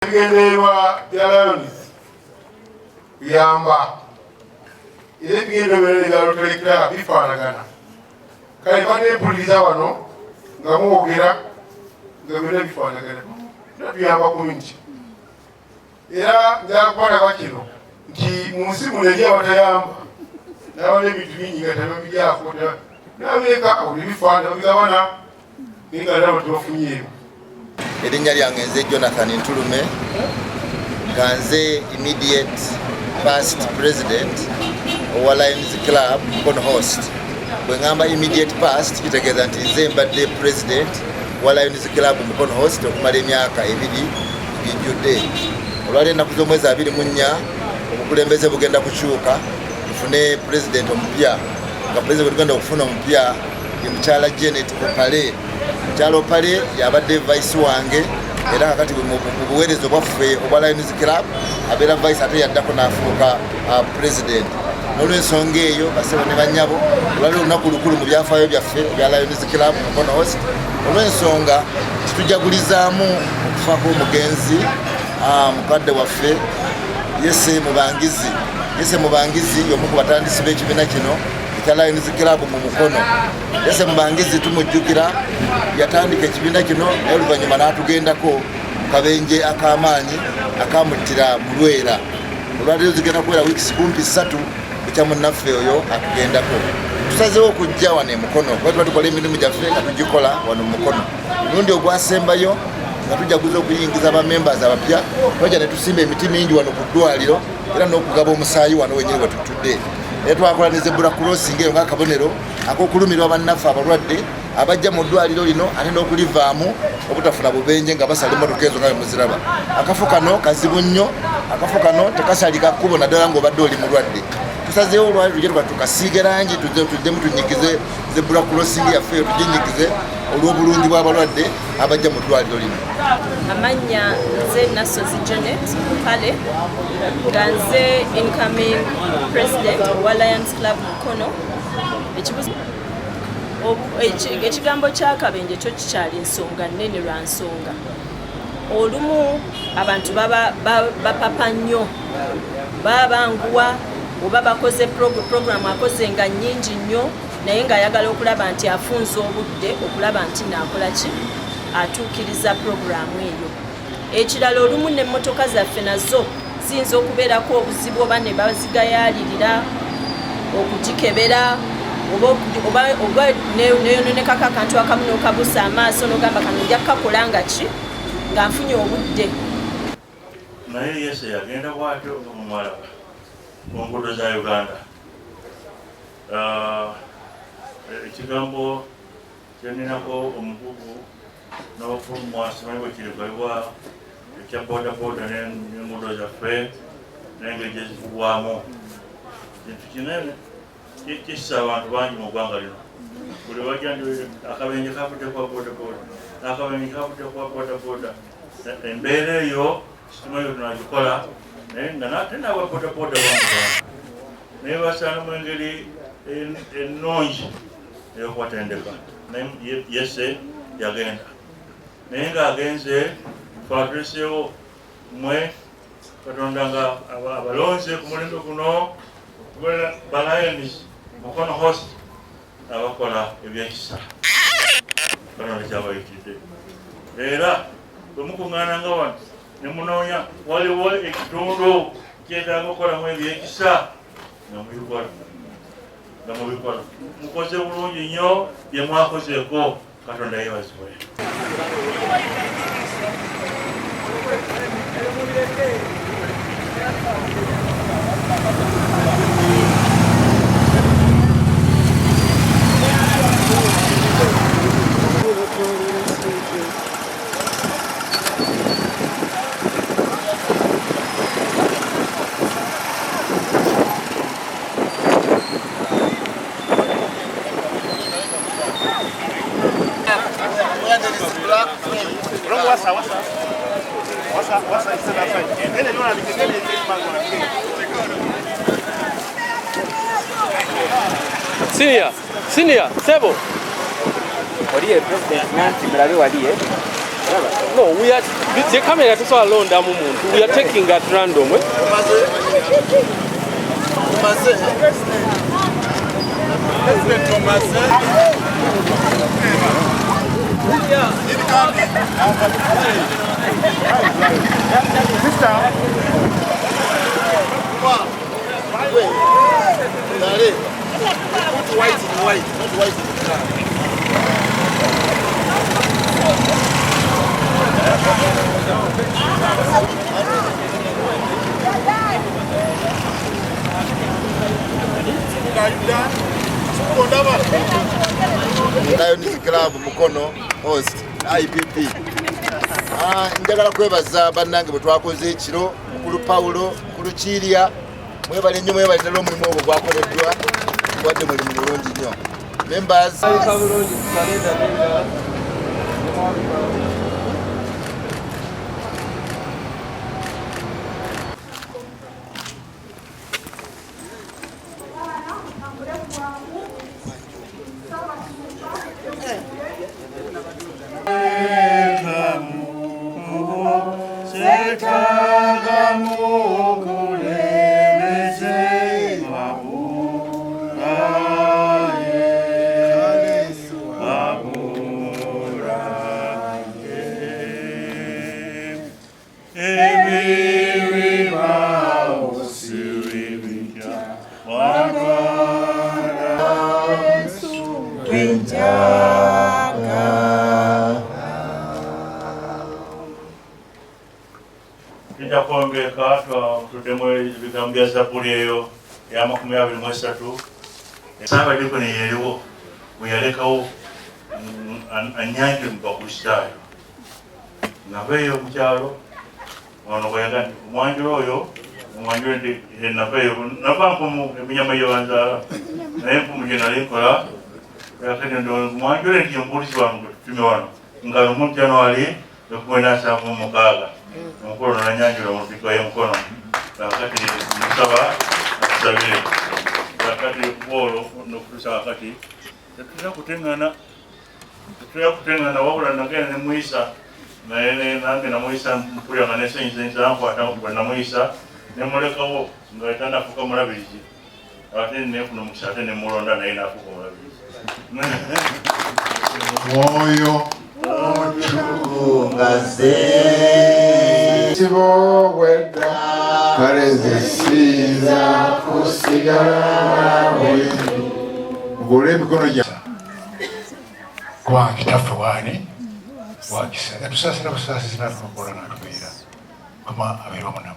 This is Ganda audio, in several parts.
Ebigendererwa bya Lions kuyamba era ebigendererwa bya Rotary Club bifaanagana. Kale baneempuliriza wano nga mwogera nga byonna bifaanagana. Tuyamba community. Era njagala kukwatako kino nti mu nsi muno eri abatayamba n'abana ebintu bingi nga tebabigyako n'abeeka bifaanagana bigabana naye nga nabo tebafunyeeyo. Erinnya lyange nze Jonathan Ntulume nga nze immediate past president owa Lions Club Host. Bwe ngamba immediate past kitegeeza nti nze mbadde president wa Lions Club Host okumala emyaka 2 gijjudde. Olwali ennaku z'omwezi 24 obukulembeze bugenda kukyuka tufune president omupya nga president bugenda okufuna omupya ye mukyala Janet Opale. Mukyala Opale yabadde vice wange era kakati mu buweereza bwaffe obwa Lions Club abeera vice ate yaddako n'afuuka president. N'olw'ensonga eyo basebo ne bannyabo olwali olunaku lukulu mu byafaayo byaffe bya Lions Club Mukono Host. Olw'ensonga kitujagulizaamu okufa kw'omugenzi mukadde waffe Yese Mubangizi. Yese Mubangizi y'omu ku batandisi b'ekibiina kino ekya Lions Club mu Mukono. Yese Mubangizi tumujjukira yatandika ekibiina kino naye oluvannyuma n'atugendako kabenje ak'amaanyi akamuttira mu Lwera. Olwaleero zigenda kubeera wiikisi kumpi 3 ekya munnaffe oyo atugendako. Tusazeewo okujja wano e Mukono kuba tuba tukola emirimu gyaffe nga tugikola wano mu Mukono. Mulundi ogwasembayo nga tujaguza okuyingiza Bammembers abapya twajja ne tusimba emiti mingi wano ku ddwaliro era n'okugaba omusaayi wano wenyini we tutudde. Era twakola ne zebra crossing eyo ng'akabonero ak'okulumirwa bannaffe abalwadde abajja mu ddwaliro lino ate n'okulivaamu obutafuna bubenje nga basala emmotoka ezo nga bwe muziraba. Akafo kano kazibu nnyo, akafo kano tekasalika kkubo naddala ng'obadde oli mulwadde. Tusazeewo olwali tujje tukasiige langi tuddemu tunyigize zebra crossing yaffe eyo tuginyigize olw'obulungi bw'abalwadde abajja mu ddwaliro lino. Amannya nze Nasozi Janet Opale nga nze incoming president wa Lions Club Mukono. Ekigambo ky'akabenje kyo kikyali nsonga nnene lwa nsonga. Olumu abantu bapapa nnyo babanguwa oba bakoze program akoze nga nnyingi nnyo naye ng'ayagala okulaba nti afunze obudde okulaba nti naakola ki atuukiriza programu eyo. Ekirala olumu n'emmotoka zaffe nazo ziyinza okubeerako obuzibu oba ne bazigayaalirira okugikebera oba neyononekako akantu akamu n'okabusa amaaso n'ogamba kano nja kukakola nga ki nga nfunye obudde. Naye Yese yagenda bw'atyo omumala mu nguudo za Uganda. Ekigambo kyeninako omukugu n'obufulumwa simanyi bwe kirigabibwa ekya bodaboda n'enguudo zaffe n'engeri gye zivugwamu. Kintu kinene kissa abantu bangi mu ggwanga lino. Buli bajja nti akabenje kavudde kwa bodaboda n'akabenje kavudde kwa bodaboda. Embeera eyo simanyi bwe tunagikola naye nga nate n'aba bodaboda bamugamba naye basaana mu engeri ennungi ey'okubatendeka. Naye Yese yagenda naye ng'agenze twatuleseewo mmwe Katonda nga abalonze ku mulembe guno okubeera ba Lions Mukono Host abakola ebyekisa. Katonda kyabayitidde era bwe mukuŋŋaana nga wano ne munoonya waliwo ekitundu kyetaaga okukolamu ebyekisa nga mubikola. Mukoze bulungi nnyo bye mwakozeeko. Katonda yeebazibwe. Senior, Sebo. Waliye president nanti mulabe waliye. No, we are the camera to so alone down moment. We are taking at random. White in white, not white in black. Lions Club Mukono Host IPP. Njagala kwebaza bannange bwe twakoze ekiro mukulu Paulo mukulu Kiria mwebale nnyo mwebale ddala omulimu ogwo gwakoleddwa wadde mulimu mulungi nnyo members Gambia Zapurio, Yamakumia Mosatu, Sabbath Yellow, we are echo and Yankin Bakustai. Navayo Mucharo, on the way, Manjoyo, Manjo in Navayo, Navamu, Yamayo and the name from General, Manjo and Yamburiswan, Timon, Ngalamun January, the Puenasa Mukaga, Mukono Lions Mukono. Wakati msawa kusabiri wakati bolo no kusa wakati tutira kutengana wabula nagenda ne muisa na ene nange na muisa mpulya manese nzenza ankwata na muisa ne mulekawo nga itanda fuka mulabiriji ate ne kuno musate ne mulonda na ina fuka mulabiriji moyo otungaze tibo weda kareze siza kusiiga ngole mikono ya kwa kitafu wani wakisa tusasira busasi na kukola na kubira kama abiro munamu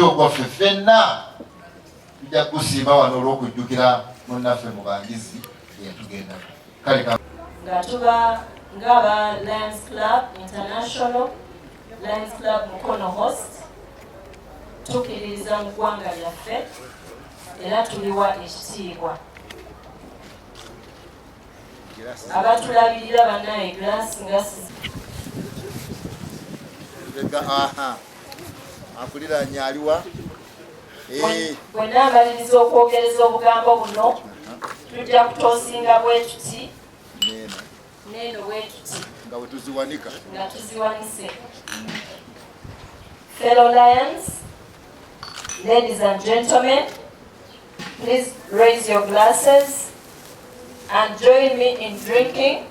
Ogwaffe ffenna tujja kusiima wano olw'okujjukira munnaffe Mubangizi yatugenda nga tuba ng'aba Lions Club International Lions Club Mukono Host tukkiririza mu ggwanga lyaffe era tuliwa ekitiibwa abatulabirira bannaye glass ngasi akulira nyaliwa bwe naamaliriza okwogereza obugambo buno tujja kutoosinga bwe tuti neeno bwe tuti nga bwe tuziwanika nga tuziwanise. Fellow Lions, ladies and gentlemen, please raise your glasses and join me in drinking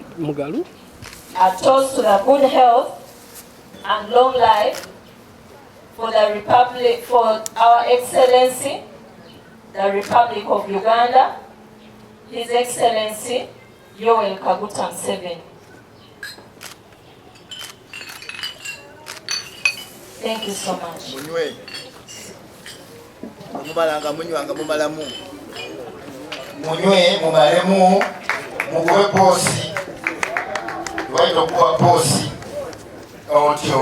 a toast to the good health and long life for the Republic, for our Excellency, the Republic of Uganda, His Excellency Yoweri Kaguta Museveni. Thank you so much. Munywe. Mubalanga munywanga mumalamu. Munywe mumalemu mukube posi tubaita okuba posi otyo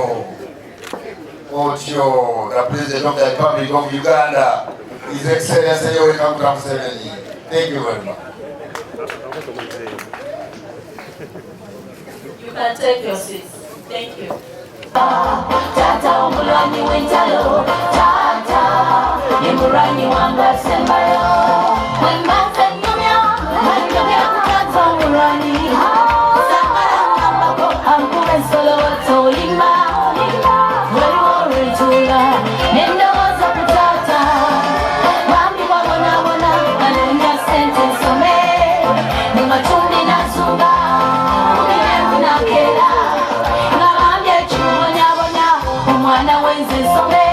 the President of the Republic of Uganda, His Excellency Yoweri Kaguta Museveni. Thank you very much. You can take your seats. Thank you. Tata omulanyi w'entalo, tata emulanyi wanga sembayo. Wembaze nyumya tata omulanyi. Sambala ngambako ankube nsolo oyimba. Waliwo olw'entula n'endowooza ku tata. Bambi babonabona banoonya ssente nsome. Mu matumbi n'azunga, mu mirembe n'akeera. Mwana wenze nsome.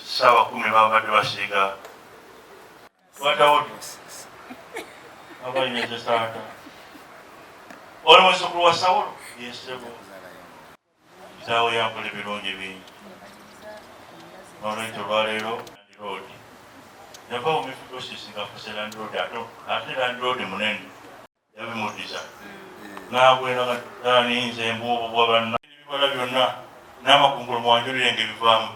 Sawa 10 babadde basiiga abayinza taata oli muzzukulu wa Sawulo yesebo kitaawe yankola ebirungi bingi nolwekyo olwaleero landiroodi yava mu mifugosis nga afuse landiroodi ate landiroodi munene yabimuddiza nagwenaninza embuubu bwa banna ebibala byonna n'amakungulu mwanjulire ng'ebivaamu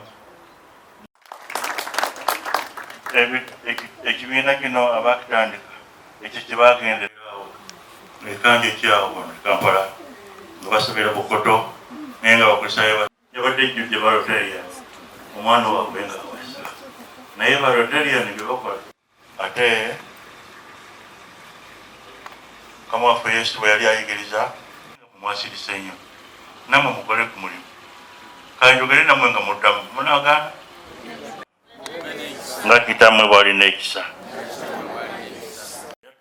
ekibiina kino abakitandika ekyo kyebagenderawo ekanja ekyawo Kampala nga basomera Bukoto naye nga bakozesa yabadde ejjudde baloteria omwana waabwe nga awasa naye baloteria nibyo bakola ate kamwaffe Yesu bwe yali ayigiriza kumwasirisa ennyo nammwe mukole ku mulimu kanjogere nammwe nga muddamu munagaana nga kitammwe bw'alina ekisa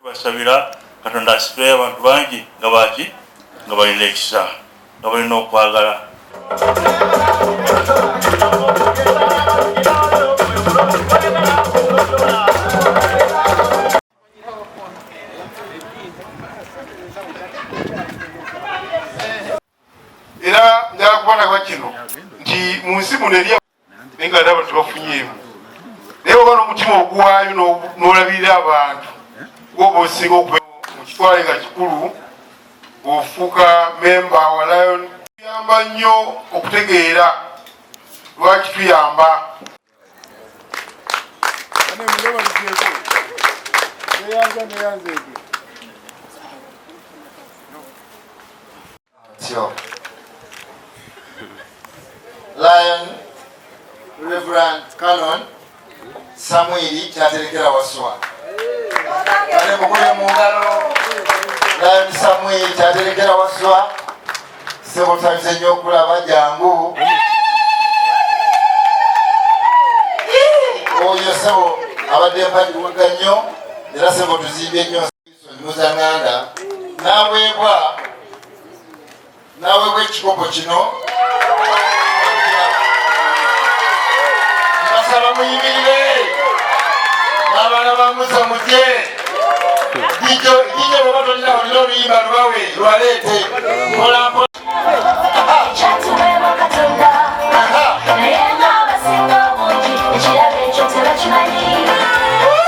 basabira Katonda asibe abantu bangi nga baki nga balina ekisa nga balina okwagala era njala kubana kwa kino nti mu nsi muno eri naye nga ndaba tebafunyeemu naye oba n'omutima oguwaayo n'olabirira abantu gwoba osinga okuba mu kitwale nga kikulu ofuuka memba wa Lion. Tuyamba nnyo okutegeera lwaki tuyamba Lion Reverend Canon Samuel kyaterekera waswa ale mukole mu ngalo Lion Samuel kyaterekera waswa sebo tabize nnyo okulaba jangu oyo sebo abadde mpadiwega nnyo era sebo tuzimbye nnyo muzanganda naweebwa ekikopo kino basaba muyimirire n'abaana bamuza mujje dijo baba tolina olina oluyimba lubawe lwaleete mpolampola naye ng'abasinga obungi ekirabo ekyo tebakimanyi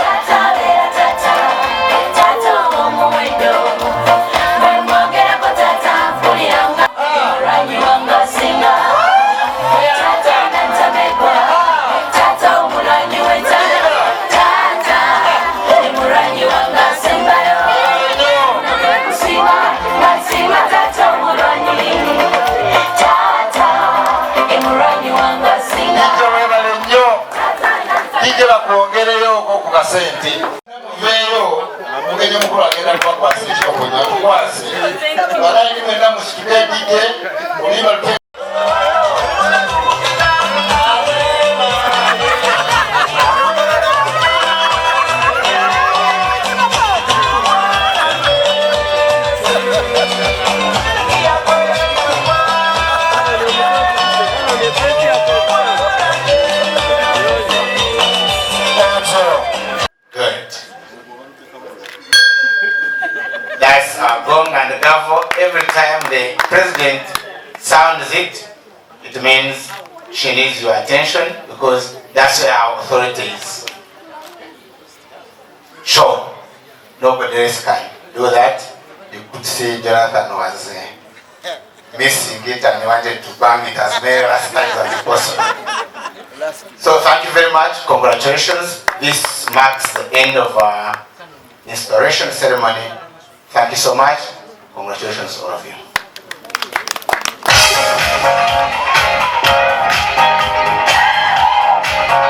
tata beera tata ow'omuwendo bwe mwogerako tata mpuliranga omuranyi wange asinga tata nantamegwa tata omuranyi w'entalo tata emuranyi wange asembayo kusiima tata omuranyi tata emuranyi wange asinga webale nnyo kijja bakwongereyo oko ku kasente muveeyo mugenyi omukulu agenda tubakwasa ekikokonya tukwase balayini mwenda musituke dije olimba lute every time the president sounds it, it means she needs your attention because that's where our authority is. Sure, nobody else can do that. You could see Jonathan was missing it and he wanted to bang it as many last times as possible. So thank you very much. Congratulations. This marks the end of our installation ceremony. Thank you so much. Congratulations, all of you.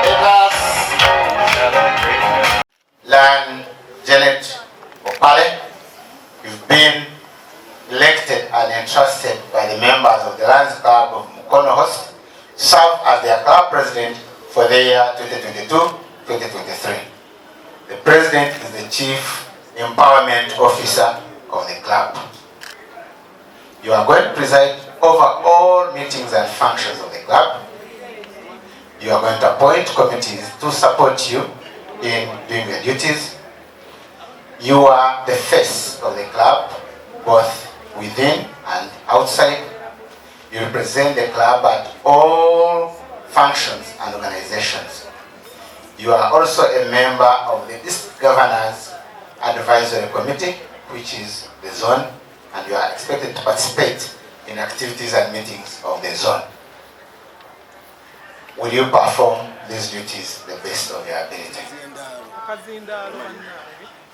Let us learn Janet Opale. You've been elected and entrusted by the members of the Lions Club of Mukono Host to serve as their club president for the year 2022-2023. The president is the chief empowerment officer of the club. You are going to preside over all meetings and functions of the club. You are going to appoint committees to support you in doing your duties. You are the face of the club, both within and outside. You represent the club at all functions and organizations. You are also a member of the District Governors Advisory Committee, which is the zone, and you are expected to participate in activities and meetings of the zone. Will you perform these duties the best of your ability?